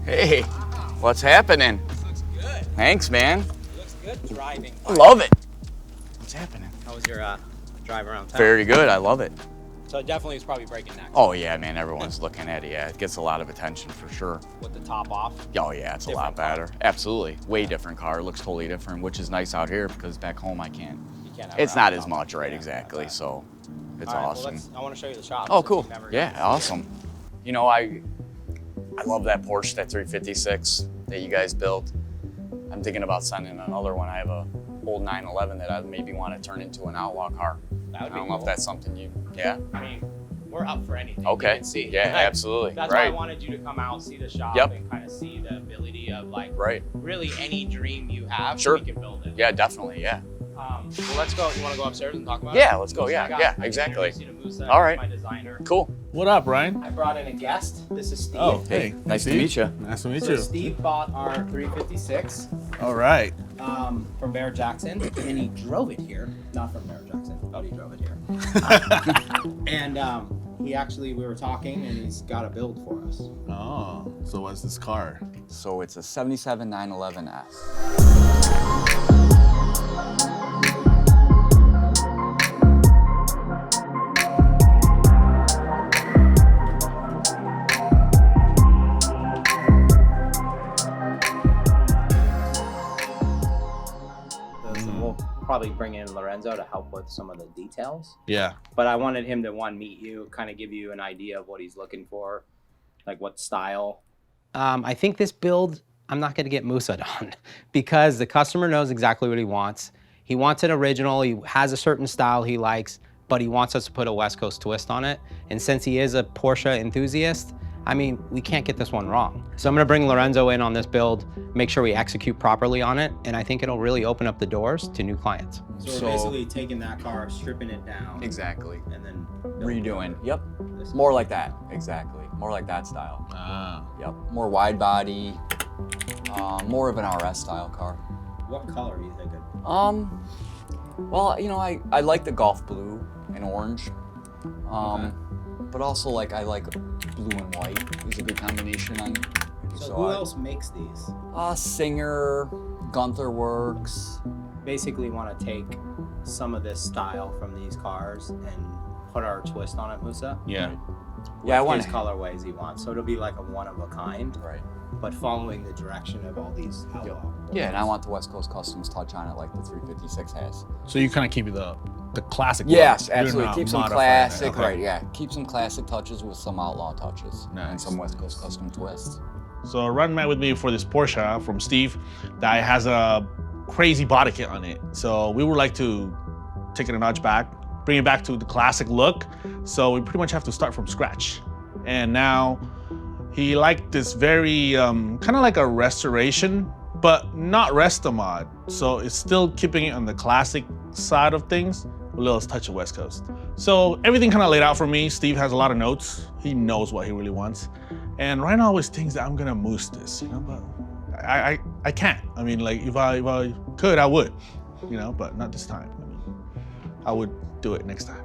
Hey, what's happening? This looks good. Thanks, man. Looks good driving. I love it. What's happening? How was your drive around town? Very good. I love it. So it definitely is probably breaking next. Oh yeah, man. Everyone's looking at it. Yeah, it gets a lot of attention for sure. With the top off. Oh yeah, it's a lot better. Absolutely, way different car. It looks totally different, which is nice out here because back home I can't. You can't have It's it not out as top. much, right? Yeah, Exactly. okay. So it's All right, awesome. Well, I want to show you the shop. Oh, since cool. you've never Yeah, gotten to see awesome. You know, I love that Porsche, that 356 that you guys built. I'm thinking about sending another one. I have a old 911 that I maybe want to turn into an outlaw car. That would I be don't know if cool. that's something you, yeah. I mean, we're up for anything. Okay. You can see. Yeah, Like, absolutely. That's why I Right. wanted you to come out, see the shop, Yep. and kind of see the ability of like Right. really any dream you have. Sure. We can build it. Yeah, definitely. Yeah. Well, let's go. You want to go upstairs and talk about Yeah, it? let's go. Musa, Yeah, I got- yeah, I exactly. introduced you to Musa, All right. my designer. Cool. What up, Ryan? I brought in a guest. This is Steve. Oh, hey. Nice to Steve. meet you. Nice to meet So you. Steve bought our 356 All right. from Bear Jackson, and he drove it here. Not from Bear Jackson, but he drove it here. And he actually, we were talking, and he's got a build for us. Oh, so what's this car? So it's a 77 911S. So we'll probably bring in Lorenzo to help with some of the details. Yeah. But I wanted him to meet you, kind of give you an idea of what he's looking for, like what style. I think this build, I'm not going to get Musa on because the customer knows exactly what he wants. He wants it original. He has a certain style he likes, but he wants us to put a West Coast twist on it. And since he is a Porsche enthusiast, I mean, we can't get this one wrong. So I'm going to bring Lorenzo in on this build, make sure we execute properly on it, and I think it'll really open up the doors to new clients. So we're basically taking that car, stripping it down, Exactly. and then Redoing. Yep. this. More like that. Exactly. More like that style. Ah. Yep. More wide body. More of an RS style car. What color are you thinking? Well, you know, I like the golf blue and orange. Okay. But also like I like blue and white is a good combination on. So who else makes these? Singer, Gunther Works. Basically want to take some of this style from these cars and put our twist on it, Musa. Yeah. Yeah, I With want his colorways he wants. So it'll be like a one of a kind, Right. but following the direction of all these outlaw. Yeah, and I want the West Coast Customs touch on it like the 356 has. So you kind of keep the classic look. Yes, You're absolutely. not Keep some modifying it. classic, Okay. right? Yeah, keep some classic touches with some outlaw touches and Nice, some West Coast custom twists. So Ryan met with me for this Porsche from Steve that has a crazy body kit on it. So we would like to take it a notch back, bring it back to the classic look. So we pretty much have to start from scratch. And now he liked this very kind of like a restoration, but not resta-mod. So it's still keeping it on the classic side of things, with a little touch of West Coast. So everything kind of laid out for me. Steve has a lot of notes. He knows what he really wants. And Ryan always thinks that I'm gonna moose this, you know, but I can't. I mean, like if I could, I would, you know, but not this time. I mean, I would do it next time.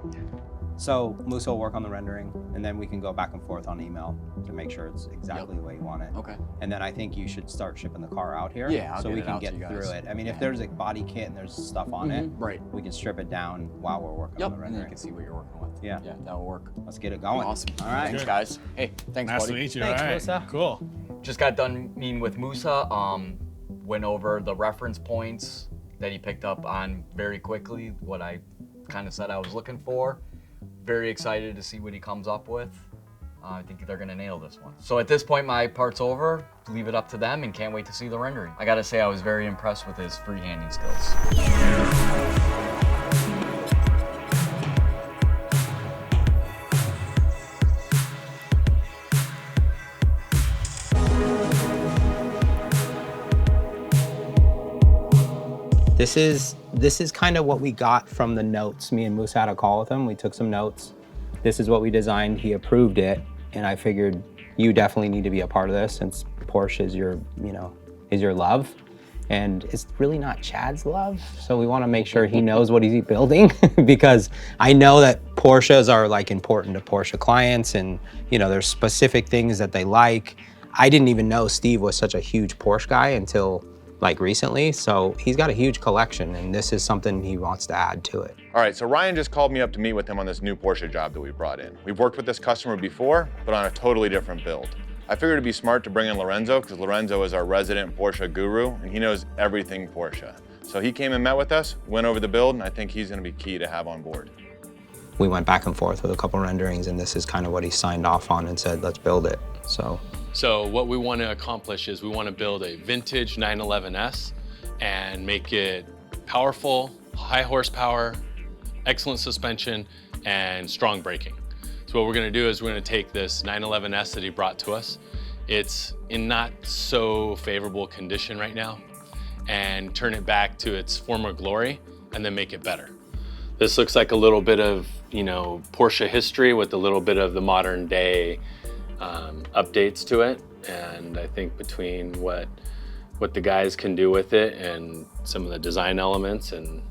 So Musa will work on the rendering, and then we can go back and forth on email to make sure it's exactly the way you want it. Okay. And then I think you should start shipping the car out here, Yeah, I'll so get we it can out to get you guys. through it. I mean, if Yeah. there's a body kit and there's stuff on it, Right. we can strip it down while we're working Yep. on the And then you rendering. can see what you're working with. Yeah. Yeah, that'll work. Let's get it going. Awesome. All right. Thanks, guys. Hey, thanks, Nice buddy. to meet you. Thanks, All right. Musa. Cool. Just got done meeting with Musa. Went over the reference points that he picked up on very quickly, what I kind of said I was looking for. Very excited to see what he comes up with. I think they're gonna nail this one. So at this point, my part's over. Leave it up to them and can't wait to see the rendering. I gotta say, I was very impressed with his freehanding skills. This is kind of what we got from the notes. Me and Musa had a call with him. We took some notes. This is what we designed. He approved it, and I figured you definitely need to be a part of this since Porsche is your, is your love. And it's really not Chad's love. So we want to make sure he knows what he's building because I know that Porsches are like important to Porsche clients and there's specific things that they like. I didn't even know Steve was such a huge Porsche guy until like recently. So he's got a huge collection, and this is something he wants to add to it. All right, so Ryan just called me up to meet with him on this new Porsche job that we brought in. We've worked with this customer before, but on a totally different build. I figured it'd be smart to bring in Lorenzo, because Lorenzo is our resident Porsche guru, and he knows everything Porsche. So he came and met with us, went over the build, and I think he's gonna be key to have on board. We went back and forth with a couple renderings, and this is kind of what he signed off on and said, let's build it. So what we want to accomplish is we want to build a vintage 911S and make it powerful, high horsepower, excellent suspension, and strong braking. So what we're going to do is we're going to take this 911S that he brought to us. It's in not so favorable condition right now, and turn it back to its former glory and then make it better. This looks like a little bit of, Porsche history with a little bit of the modern day updates to it. And I think between what the guys can do with it and some of the design elements and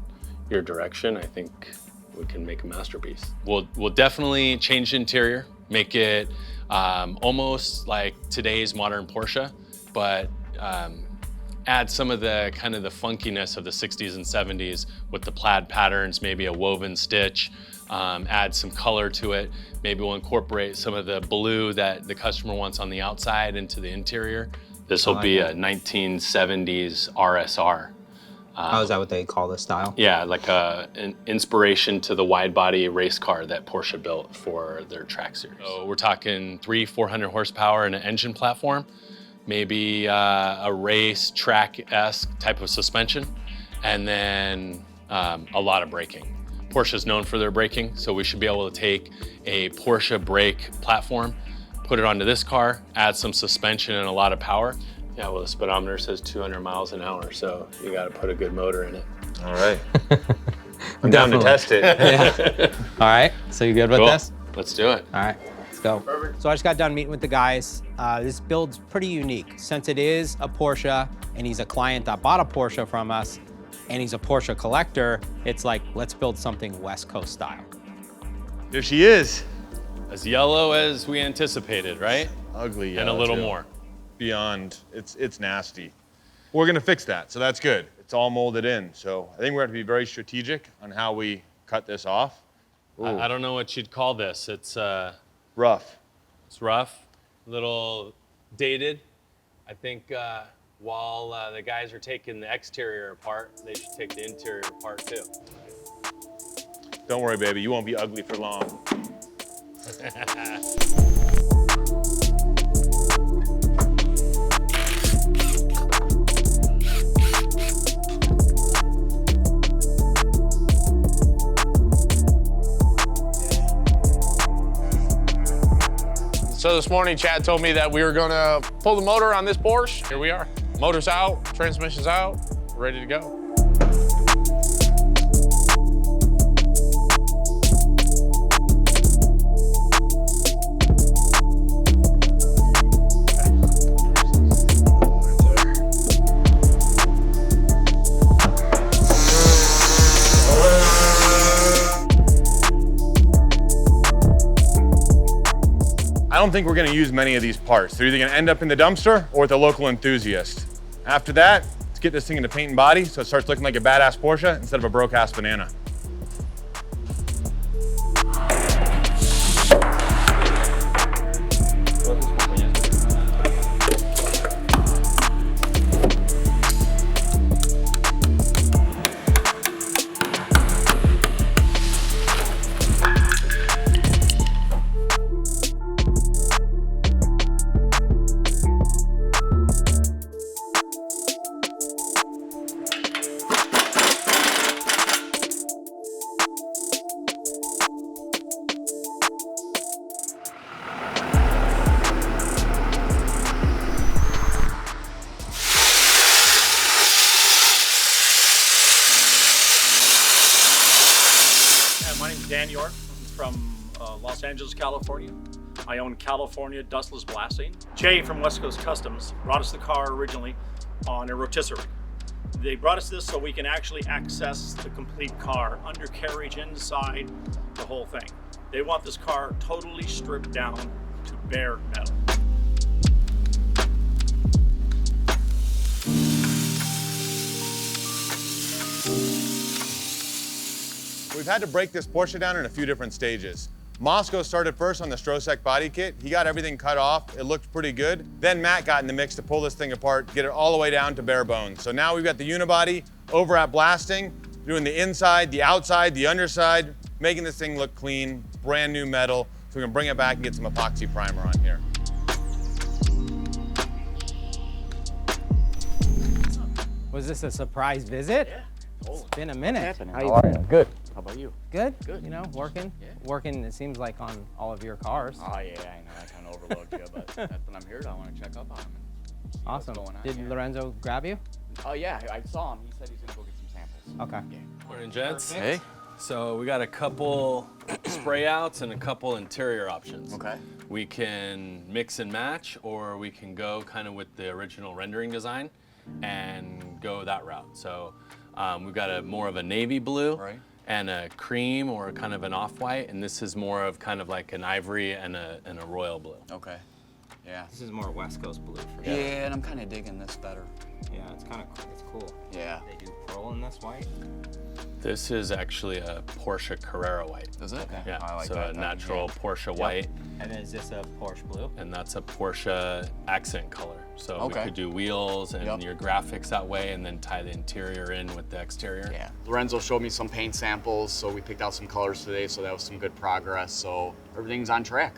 your direction, I think we can make a masterpiece. We'll definitely change the interior, make it almost like today's modern Porsche, but add some of the kind of the funkiness of the 60s and 70s with the plaid patterns, maybe a woven stitch, add some color to it. Maybe we'll incorporate some of the blue that the customer wants on the outside into the interior. This will be a 1970s RSR. Is that what they call this style? Yeah, like an inspiration to the wide body race car that Porsche built for their track series. So we're talking 400 horsepower and an engine platform, maybe a race track-esque type of suspension, and then a lot of braking. Porsche is known for their braking, so we should be able to take a Porsche brake platform, put it onto this car, add some suspension and a lot of power. Yeah, well, the speedometer says 200 miles an hour, so you got to put a good motor in it. All right. I'm down to test it. Yeah. All right, so you good with this? Let's do it. All right, let's go. Perfect. So I just got done meeting with the guys. This build's pretty unique. Since it is a Porsche, and he's a client that bought a Porsche from us, and he's a Porsche collector, it's like, let's build something West Coast style. There she is. As yellow as we anticipated, right? Ugly yellow, and a little too. more. Beyond, it's nasty. We're gonna fix that, so that's good. It's all molded in, so I think we're gonna be very strategic on how we cut this off. I don't know what you'd call this. It's rough. It's rough, a little dated. I think while the guys are taking the exterior apart, they should take the interior apart too. Don't worry, baby, you won't be ugly for long. So this morning, Chad told me that we were gonna pull the motor on this Porsche. Here we are. Motor's out, transmission's out, ready to go. I don't think we're gonna use many of these parts. They're either gonna end up in the dumpster or with a local enthusiast. After that, let's get this thing into paint and body so it starts looking like a badass Porsche instead of a broke-ass banana. My name's Dan York. I'm from Los Angeles, California. I own California Dustless Blasting. Jay from West Coast Customs brought us the car originally on a rotisserie. They brought us this so we can actually access the complete car, undercarriage, inside, the whole thing. They want this car totally stripped down to bare metal. We've had to break this Porsche down in a few different stages. Moscow started first on the Strosek body kit. He got everything cut off. It looked pretty good. Then Matt got in the mix to pull this thing apart, get it all the way down to bare bones. So now we've got the unibody over at Blasting, doing the inside, the outside, the underside, making this thing look clean, brand new metal, so we can bring it back and get some epoxy primer on here. Was this a surprise visit? Yeah, totally. It's been a minute. How are you? Good. How about you? Good. Good. You know, working. Yeah. Working, it seems like, on all of your cars. Oh yeah, I know. I kind of overlooked you, but that's what I'm here to. I want to check up on him and see Awesome. what's going on. Did here. Lorenzo grab you? Oh yeah, I saw him. He said he's gonna go get some samples. Okay. Yeah. Morning, gents. Hey. So we got a couple spray outs and a couple interior options. Okay. We can mix and match, or we can go kind of with the original rendering design and go that route. So we've got a more of a navy blue Right. and a cream or kind of an off-white, and this is more of kind of like an ivory and a royal blue. Okay. Yeah. This is more West Coast blue for Yeah, you. and I'm kind of digging this better. Yeah, it's kind of it's cool. Yeah. They do pearl in this white. This is actually a Porsche Carrera white. Does it? Okay. Yeah, I like so that. a natural Porsche white, And then is this a Porsche blue? and that's a Porsche accent color. So Okay. we could do wheels and Yep. your graphics that way, and then tie the interior in with the exterior. Yeah. Lorenzo showed me some paint samples, so we picked out some colors today, so that was some good progress. So everything's on track.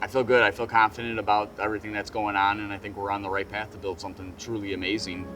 I feel good. I feel confident about everything that's going on, and I think we're on the right path to build something truly amazing.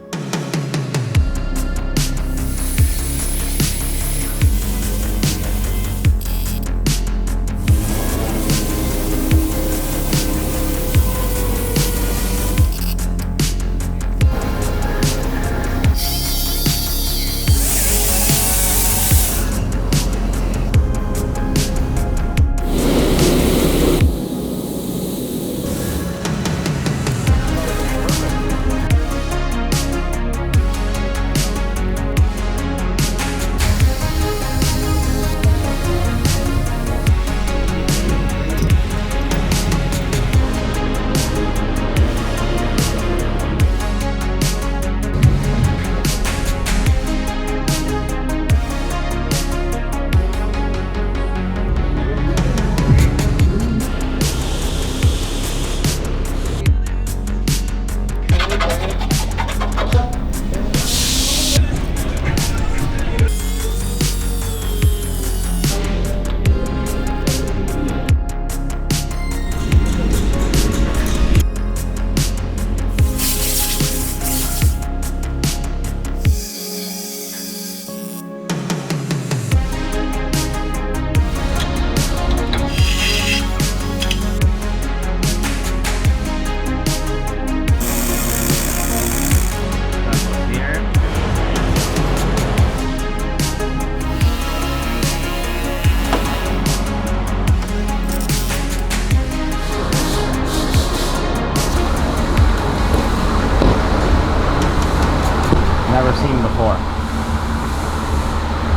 Never seen before.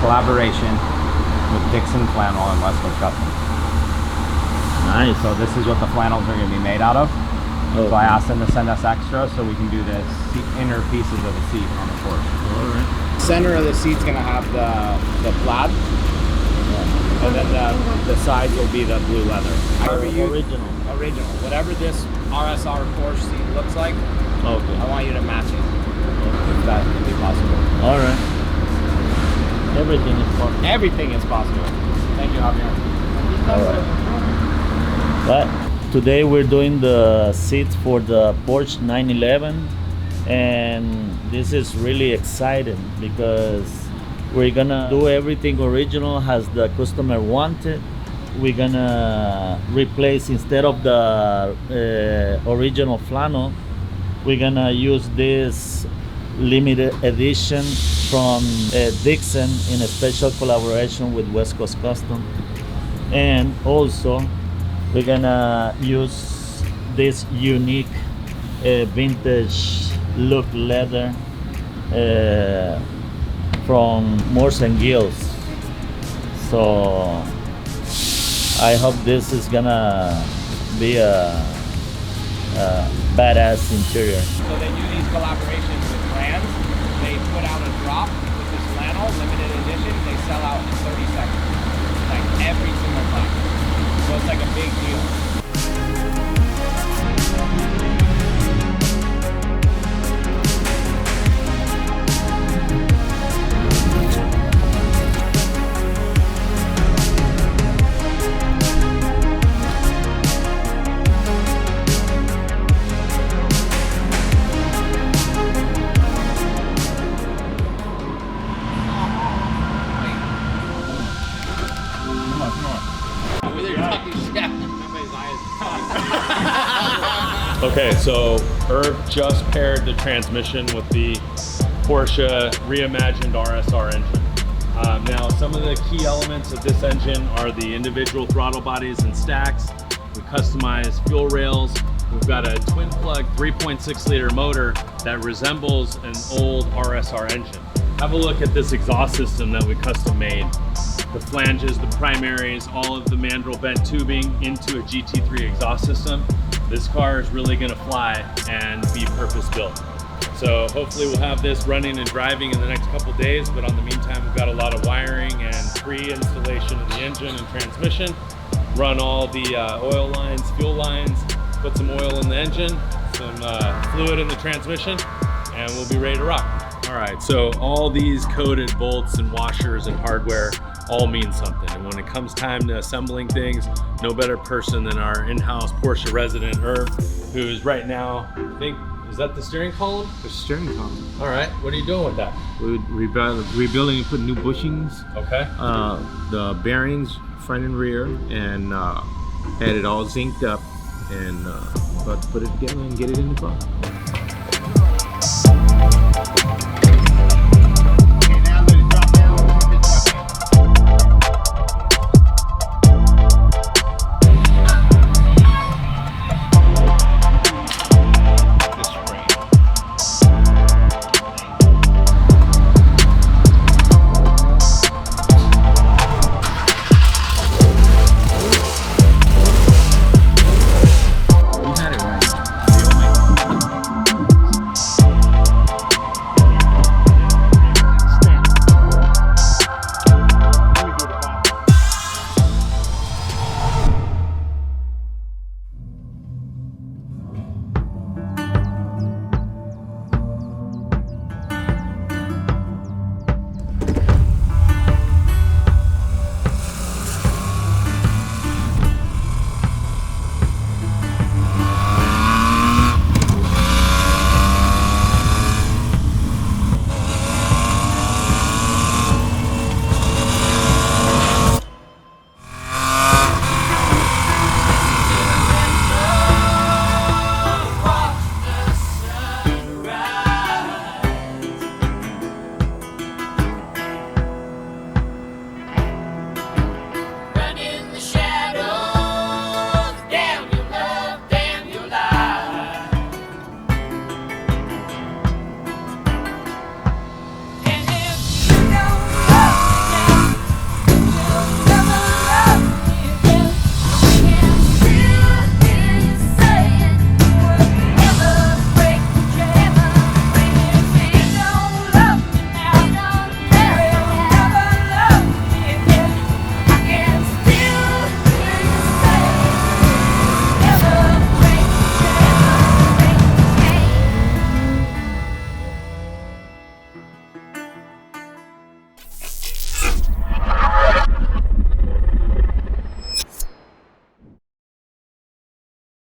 Collaboration with Dixxon Flannel and West Coast Customs. Nice. So this is what the flannels are going to be made out of. So I asked them to send us extra so we can do the inner pieces of the seat on the Porsche. All right. Center of the seat's going to have the plaid, and then the sides will be the blue leather. Original. Original. Whatever this RSR Porsche seat looks like, Okay. I want you to match it. If that can be possible. All right. Everything is possible. Everything is possible. Thank you, Javier. All right. But today we're doing the seats for the Porsche 911, and this is really exciting because we're gonna do everything original as the customer wanted. We're gonna replace, instead of the original flannel, we're gonna use this limited edition from Dixxon in a special collaboration with West Coast Custom. And also we're gonna use this unique vintage look leather from Morse and Gills. So I hope this is gonna be a badass interior. So they do these collaborations with brands. They put out a drop with this lamp channel, limited edition, they sell out in 30 seconds. Like every single time. So it's like a big deal. Okay, so Irv just paired the transmission with the Porsche reimagined RSR engine. Now, some of the key elements of this engine are the individual throttle bodies and stacks. We customized fuel rails. We've got a twin plug 3.6 liter motor that resembles an old RSR engine. Have a look at this exhaust system that we custom made. The flanges, the primaries, all of the mandrel bent tubing into a GT3 exhaust system. This car is really gonna fly and be purpose built. So hopefully we'll have this running and driving in the next couple days, but on the meantime, we've got a lot of wiring and pre-installation of the engine and transmission. Run all the oil lines, fuel lines, put some oil in the engine, some fluid in the transmission, and we'll be ready to rock. All right, so all these coated bolts and washers and hardware all mean something. And when it comes time to assembling things, no better person than our in-house Porsche resident, Irv, who's right now, I think, is that the steering column? The steering column. All right, what are you doing with that? We're rebuilding and putting new bushings. Okay. The bearings, front and rear, and had it all zinced up, and about to put it together and get it in the car.